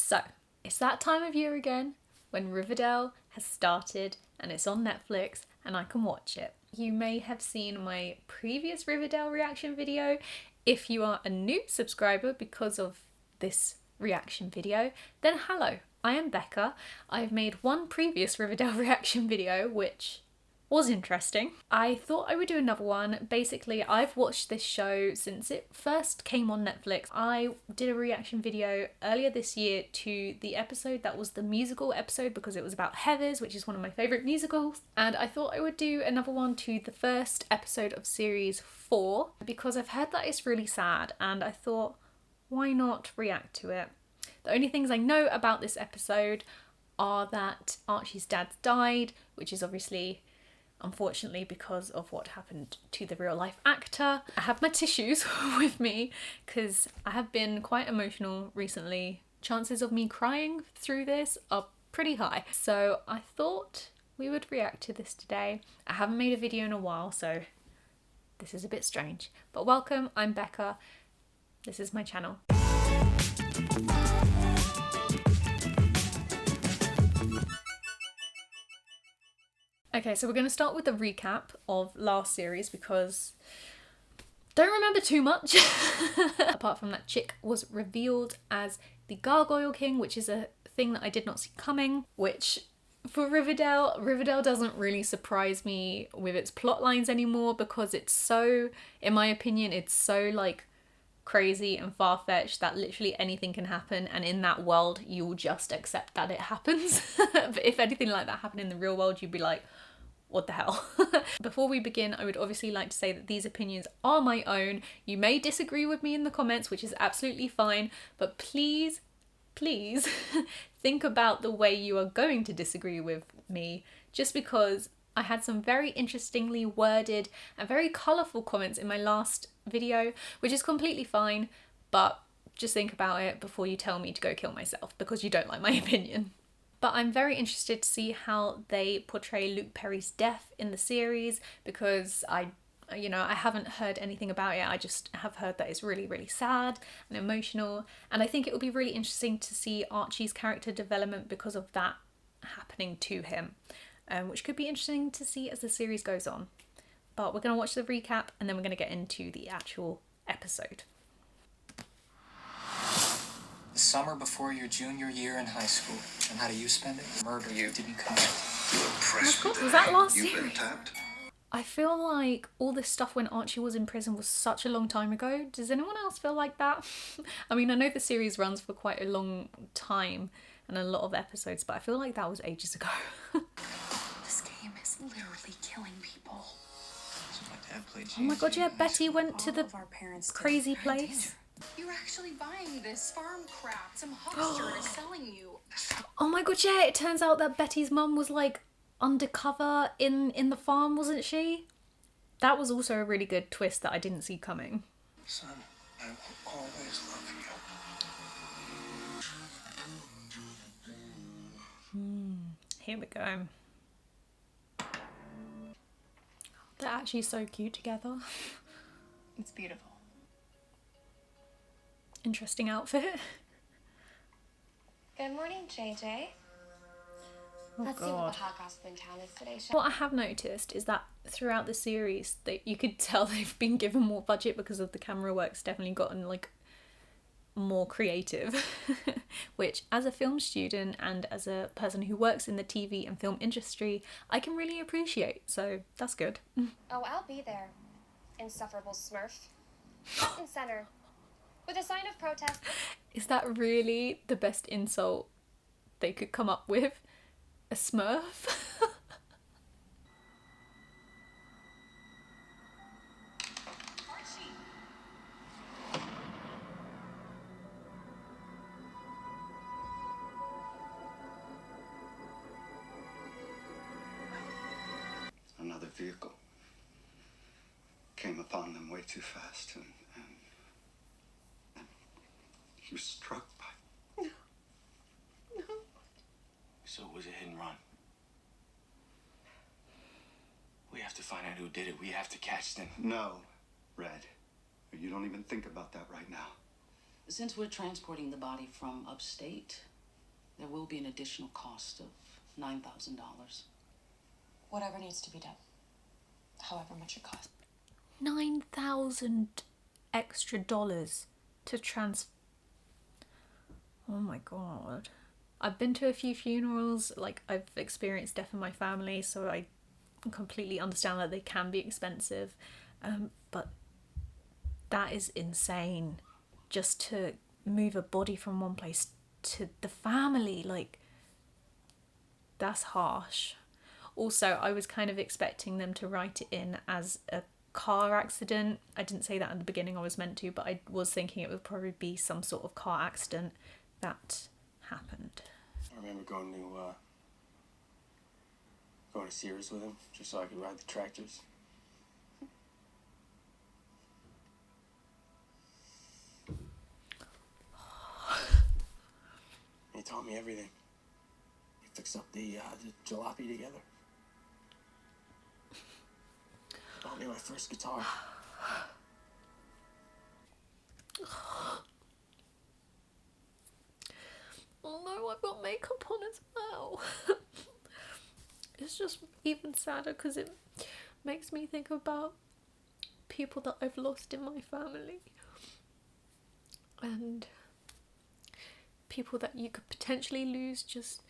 So, it's that time of year again when Riverdale has started and it's on Netflix and I can watch it. You may have seen my previous Riverdale reaction video. If you are a new subscriber because of this reaction video, then hello, I am Becca. I've made one previous Riverdale reaction video which was interesting. I thought I would do another one. Basically, I've watched this show since it first came on Netflix. I did a reaction video earlier this year to the episode that was the musical episode because it was about Heathers, which is one of my favourite musicals. And I thought I would do another one to the first episode of series 4 because I've heard that it's really sad and I thought, why not react to it? The only things I know about this episode are that Archie's dad died, which is obviously unfortunately because of what happened to the real life actor. I have my tissues with me because I have been quite emotional recently. Chances of me crying through this are pretty high. So I thought we would react to this today. I haven't made a video in a while, so this is a bit strange. But welcome, I'm Becca. This is my channel. Okay, so we're going to start with a recap of last series because don't remember too much. Apart from that Chick was revealed as the Gargoyle King, which is a thing that I did not see coming, which for Riverdale doesn't really surprise me with its plot lines anymore because it's so, in my opinion, it's so like crazy and far-fetched that literally anything can happen, and in that world you'll just accept that it happens. But if anything like that happened in the real world, you'd be like, what the hell? Before we begin, I would obviously like to say that these opinions are my own. You may disagree with me in the comments, which is absolutely fine, but please think about the way you are going to disagree with me, just because I had some very interestingly worded and very colourful comments in my last video, which is completely fine, but just think about it before you tell me to go kill myself because you don't like my opinion. But I'm very interested to see how they portray Luke Perry's death in the series because I haven't heard anything about it. I just have heard that it's really, really sad and emotional. And I think it will be really interesting to see Archie's character development because of that happening to him, which could be interesting to see as the series goes on. But we're going to watch the recap and then we're going to get into the actual episode. The summer before your junior year in high school. And how do you spend it? Murder you didn't commit. You impressed Oh my God, with was that last You've been series? tapped. I feel like all this stuff when Archie was in prison was such a long time ago. Does anyone else feel like that? I mean, I know the series runs for quite a long time and a lot of episodes, but I feel like that was ages ago. This game is literally killing people. So my dad played Oh my God, yeah, Betty went to All the of our parents crazy did. place. You're actually buying this farm crap. Some huckster is selling you. Oh my God, yeah, it turns out that Betty's mum was like undercover in the farm, wasn't she? That was also a really good twist that I didn't see coming. Son, I will always love you. Here we go. They're actually so cute together. It's beautiful. Interesting outfit. Good morning, JJ. Oh Let's see what God. the hot gossip in town is today. What I have noticed is that throughout the series that you could tell they've been given more budget because of the camera work's definitely gotten like more creative. Which as a film student and as a person who works in the TV and film industry, I can really appreciate, so that's good. Oh, I'll be there. Insufferable Smurf. Front and center. With a sign of protest. Is that really the best insult they could come up with? A Smurf? Another vehicle came upon them way too fast, and he was struck by. So it was a hit and run. We have to find out who did it. We have to catch them. No, Red. You don't even think about that right now. Since we're transporting the body from upstate, there will be an additional cost of $9,000. Whatever needs to be done. However much it costs. 9,000 extra dollars to Oh my god. I've been to a few funerals, like I've experienced death in my family, so I completely understand that they can be expensive, but that is insane, just to move a body from one place to the family. Like, that's harsh. Also, I was kind of expecting them to write it in as a car accident. I didn't say that in the beginning, I was meant to, but I was thinking it would probably be some sort of car accident that happened. I remember going to Sears with him just so I could ride the tractors. He taught me everything. He fixed up the jalopy together. Bought me my first guitar. Oh no, I've got makeup on as well. It's just even sadder because it makes me think about people that I've lost in my family. And people that you could potentially lose just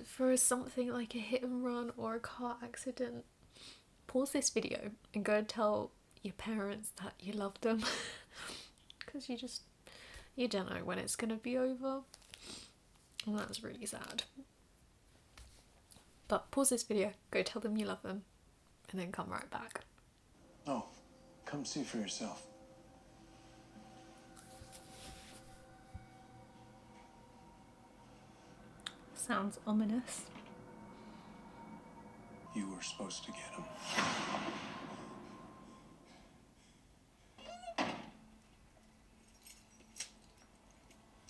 for something like a hit and run or a car accident. Pause this video and go tell your parents that you love them. Because you don't know when it's gonna be over. And that's really sad. But pause this video, go tell them you love them, and then come right back. Oh, come see for yourself. Sounds ominous. You were supposed to get him.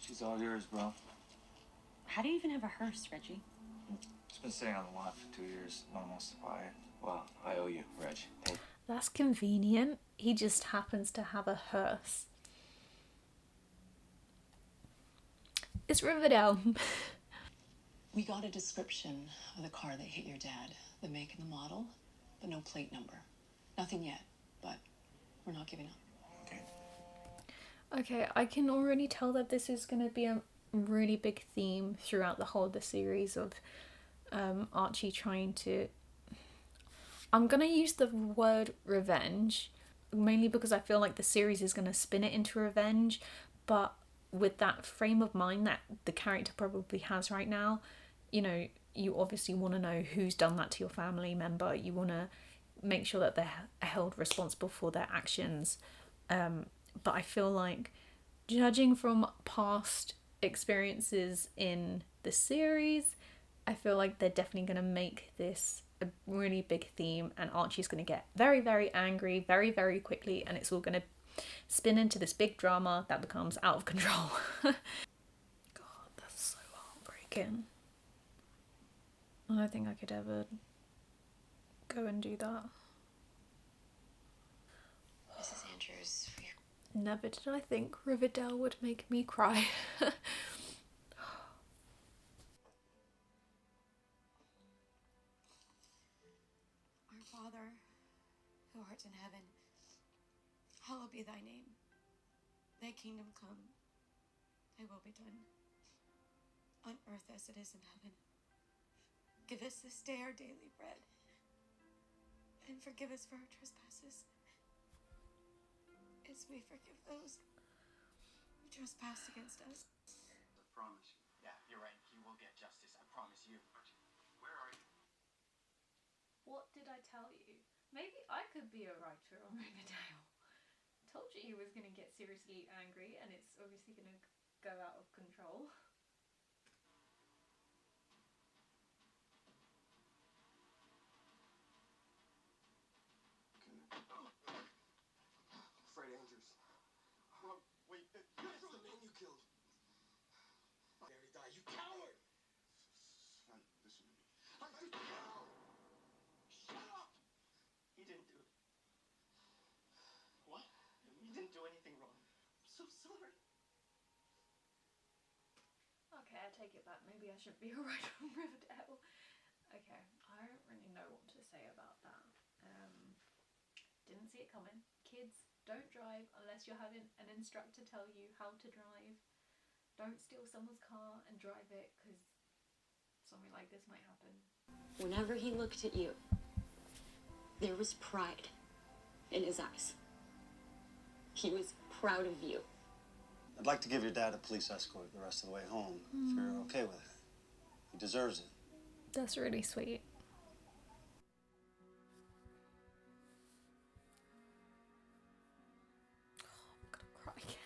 She's all yours, bro. How do you even have a hearse, Reggie? It's been sitting on the lot for 2 years. No one wants to buy it. Well, I owe you, Reg. Hey. That's convenient. He just happens to have a hearse. It's Riverdale. We got a description of the car that hit your dad, the make and the model, but no plate number. Nothing yet, but we're not giving up. Okay. Okay, I can already tell that this is going to be a really big theme throughout the whole of the series of Archie trying to... I'm going to use the word revenge, mainly because I feel like the series is going to spin it into revenge, but with that frame of mind that the character probably has right now, you know, you obviously want to know who's done that to your family member. You want to make sure that they're held responsible for their actions. But I feel like, judging from past experiences in the series, I feel like they're definitely going to make this a really big theme, and Archie's going to get very, very angry very, very quickly, and it's all going to spin into this big drama that becomes out of control. God, that's so heartbreaking. I don't think I could ever go and do that. Mrs. Andrews, for your... Never did I think Riverdale would make me cry. Our Father, who art in heaven, hallowed be thy name. Thy kingdom come, thy will be done, on earth as it is in heaven. Give us this day our daily bread, and forgive us for our trespasses, as we forgive those who trespass against us. I promise you. Yeah, you're right. You will get justice. I promise you. Where are you? What did I tell you? Maybe I could be a writer on Riverdale. I told you he was going to get seriously angry, and it's obviously going to go out of control. Fred Andrews. Wait, that's the man you killed. Dare to die, you coward! Son, listen to me. Shut up! He didn't do it. What? You didn't do anything wrong. Okay, I take it back. Maybe I shouldn't be a writer on Riverdale. Okay, I don't really know what to say about that. Didn't see it coming. Kids, don't drive unless you're having an instructor tell you how to drive. Don't steal someone's car and drive it, because something like this might happen. Whenever he looked at you, there was pride in his eyes. He was proud of you. I'd like to give your dad a police escort the rest of the way home, if you're okay with it. He deserves it. That's really sweet. Oh, I'm gonna cry again.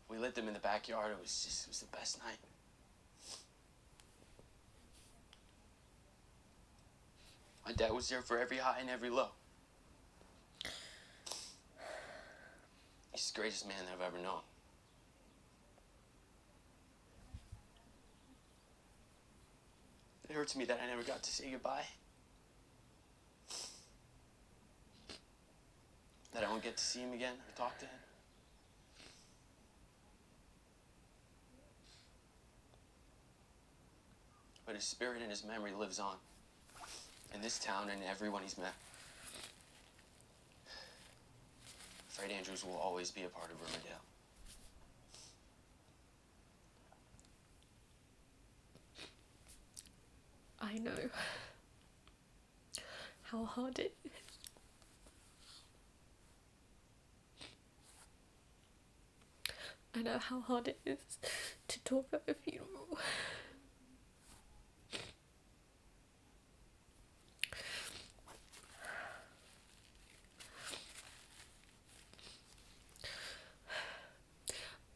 We lit them in the backyard. It was the best night. My dad was there for every high and every low. He's the greatest man that I've ever known. It hurts me that I never got to say goodbye. That I won't get to see him again or talk to him. But his spirit and his memory lives on. In this town and everyone he's met. Fred Andrews will always be a part of Riverdale. I know how hard it is. I know how hard it is to talk at a funeral.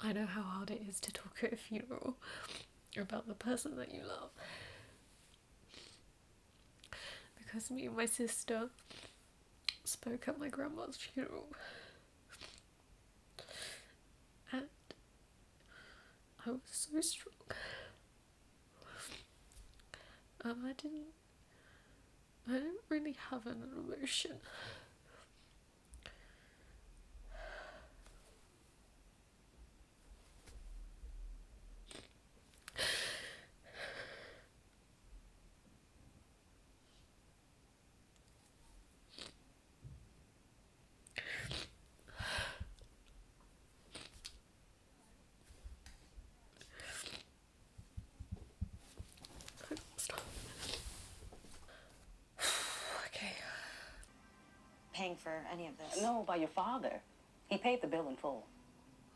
I know how hard it is to talk at a funeral about the person that you love. Because me and my sister spoke at my grandma's funeral. And I was so strong. And I didn't really have an emotion. Okay. Paying for any of this? No, by your father. He paid the bill in full.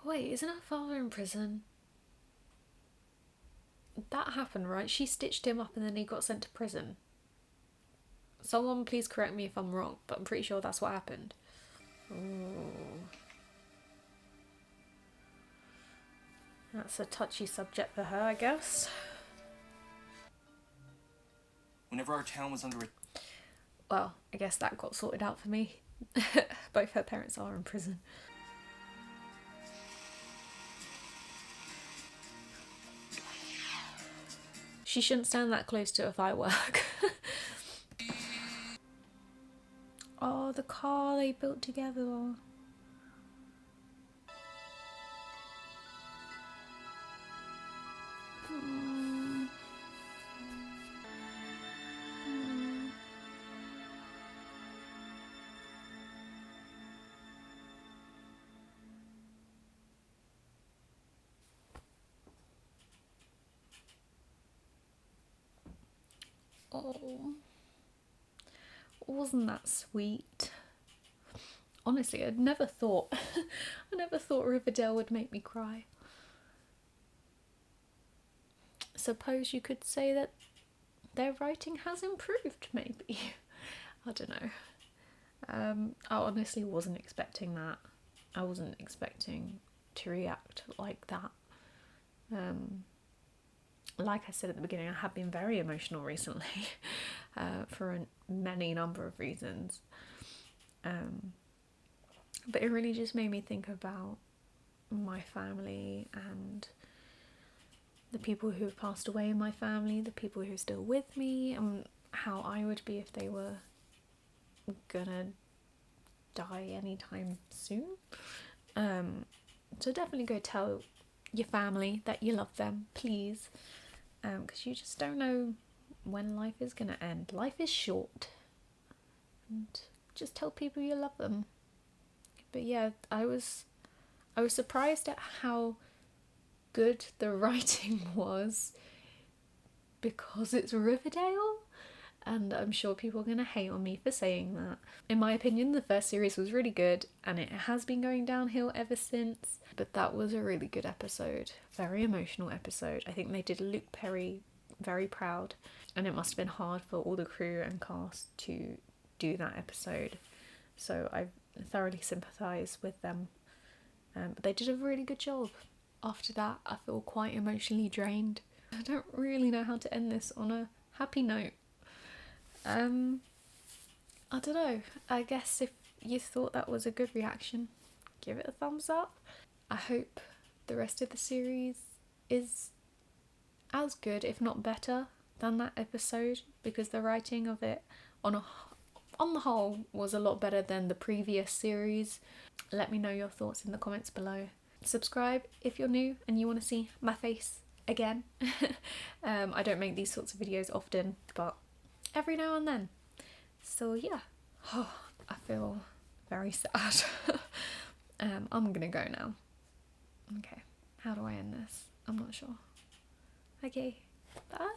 Wait, isn't her father in prison? That happened, right? She stitched him up and then he got sent to prison. Someone please correct me if I'm wrong, but I'm pretty sure that's what happened. Ooh. That's a touchy subject for her, I guess. Whenever our town was under Well, I guess that got sorted out for me. Both her parents are in prison. She shouldn't stand that close to a firework. Oh, the car they built together. Oh, wasn't that sweet? Honestly, I'd never thought, I never thought Riverdale would make me cry. Suppose you could say that their writing has improved, maybe. I don't know. I honestly wasn't expecting that. I wasn't expecting to react like that. like I said at the beginning, I have been very emotional recently for many number of reasons. But it really just made me think about my family and the people who have passed away in my family, the people who are still with me, and how I would be if they were gonna die anytime soon. So definitely go tell your family that you love them, please, because you just don't know when life is gonna end. Life is short, and just tell people you love them. But yeah, I was surprised at how good the writing was, because it's Riverdale, and I'm sure people are going to hate on me for saying that. In my opinion, the first series was really good, and it has been going downhill ever since, but that was a really good episode. Very emotional episode. I think they did Luke Perry very proud, and it must have been hard for all the crew and cast to do that episode, so I thoroughly sympathise with them. But they did a really good job. After that, I feel quite emotionally drained. I don't really know how to end this on a happy note. I don't know. I guess if you thought that was a good reaction, give it a thumbs up. I hope the rest of the series is as good, if not better, than that episode, because the writing of it on the whole was a lot better than the previous series. Let me know your thoughts in the comments below. Subscribe if you're new and you want to see my face again. I don't make these sorts of videos often, but every now and then. So yeah, I feel very sad. I'm gonna go now. Okay, how do I end this? I'm not sure. Okay, bye.